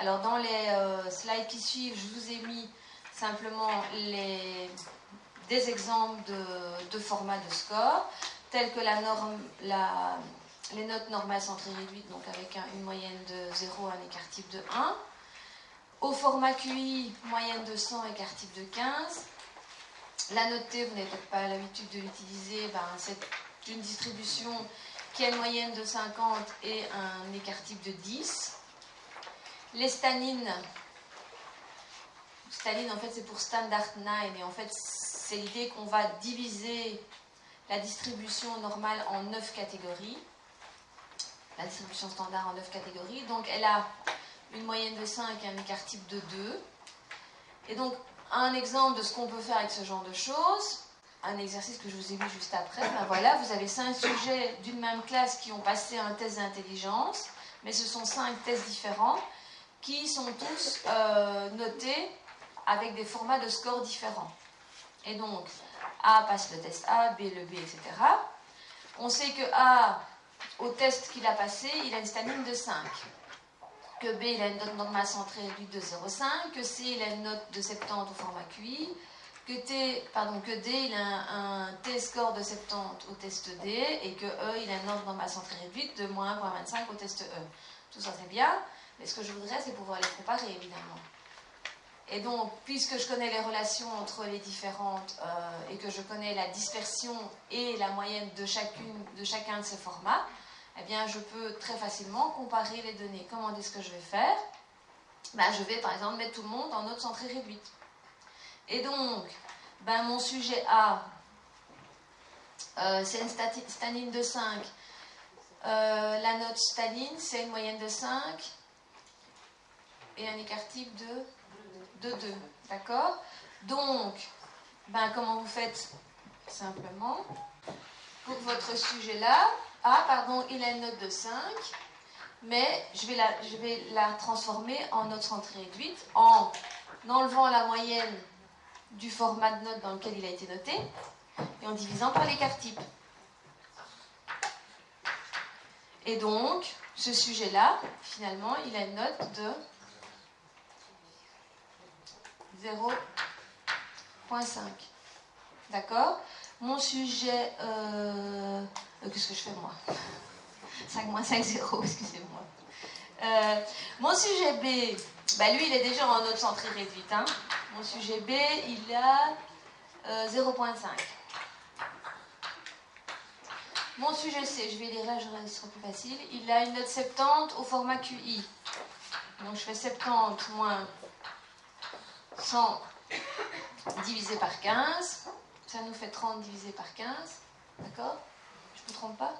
Alors dans les slides qui suivent, je vous ai mis simplement des exemples de formats de score, tels que les notes normales centrées réduites, donc avec une moyenne de 0, un écart type de 1. Au format QI, moyenne de 100, écart type de 15. La note T, vous n'avez peut-être pas l'habitude de l'utiliser, c'est une distribution qui a une moyenne de 50 et un écart type de 10. Les stanines, en fait c'est pour Standard 9, et en fait c'est l'idée qu'on va diviser la distribution normale en 9 catégories, la distribution standard en 9 catégories, donc elle a une moyenne de 5 et un écart type de 2. Et donc un exemple de ce qu'on peut faire avec ce genre de choses, un exercice que je vous ai vu juste après, voilà, vous avez 5 sujets d'une même classe qui ont passé un test d'intelligence, mais ce sont 5 tests différents qui sont tous notés avec des formats de score différents. Et donc, A passe le test A, B le B, etc. On sait que A, au test qu'il a passé, il a une stanine de 5. Que B, il a une note normale centrée réduite de 0,5. Que C, il a une note de 70 au format QI. Que D, il a un T-score de 70 au test D. Et que E, il a une note normale centrée réduite de moins 1,25 au test E. Tout ça, c'est bien. Mais ce que je voudrais, c'est pouvoir les comparer, évidemment. Et donc, puisque je connais les relations entre les différentes et que je connais la dispersion et la moyenne de chacun de ces formats, eh bien, je peux très facilement comparer les données. Comment est-ce que je vais faire ? Je vais, par exemple, mettre tout le monde en note centrée réduite. Et donc, mon sujet A, c'est une stanine de 5. La note stanine, c'est une moyenne de 5 et un écart type de 2. D'accord ? Donc, comment vous faites ? Simplement, pour votre sujet-là, il a une note de 5, mais je vais la transformer en note centrée réduite en enlevant la moyenne du format de note dans lequel il a été noté et en divisant par l'écart type. Et donc, ce sujet-là, finalement, il a une note de 0,5. D'accord ? Mon sujet... qu'est-ce que je fais, moi ? 5 moins 5, 0, excusez-moi. Mon sujet B, lui, il est déjà en note centrée réduite. Hein. Mon sujet B, il a 0,5. Mon sujet C, je vais lire là, ce sera plus facile. Il a une note 70 au format QI. Donc, je fais 70 moins 100 divisé par 15. Ça nous fait 30 divisé par 15. D'accord ? Je ne me trompe pas ?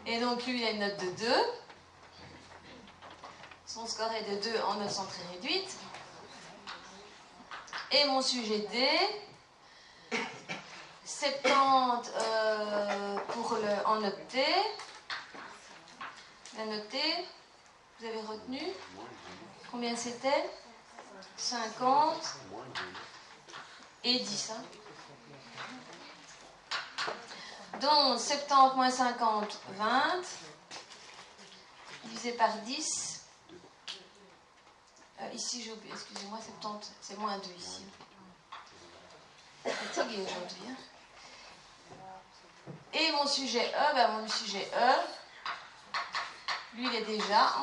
Et donc, lui, il a une note de 2. Son score est de 2 en note centrée réduite. Et mon sujet D, 70 en note T. La note T, vous avez retenu combien c'était ? 50 et 10. Hein. Donc 70 moins 50, 20. Divisé par 10. Ici, j'ai oublié, excusez-moi, 70, c'est moins 2 ici. Fatigué aujourd'hui. Hein. Et mon sujet E, mon sujet E, lui, il est déjà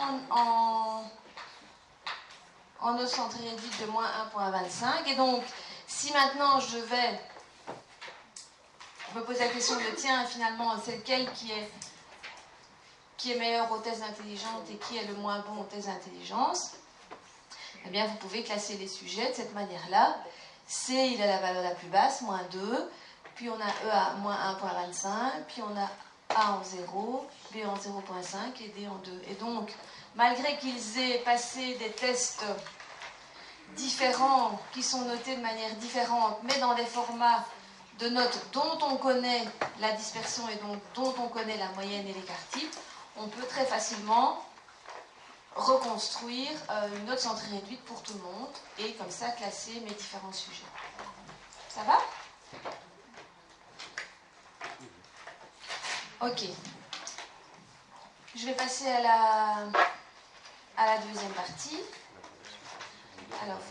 en note centrée réduite de moins 1,25. Et donc, si maintenant je me pose la question de tiens, finalement, c'est lequel qui est meilleur au test d'intelligence et qui est le moins bon au test d'intelligence, eh bien, vous pouvez classer les sujets de cette manière-là. C, il a la valeur la plus basse, moins 2, puis on a E à moins 1,25, puis on a A en 0, B en 0,5 et D en 2. Et donc, malgré qu'ils aient passé des tests différents, qui sont notés de manière différente, mais dans des formats de notes dont on connaît la dispersion et dont on connaît la moyenne et l'écart type, on peut très facilement reconstruire une note centrée réduite pour tout le monde et comme ça classer mes différents sujets. Ça va ? Ok. Je vais passer à la deuxième partie. Alors,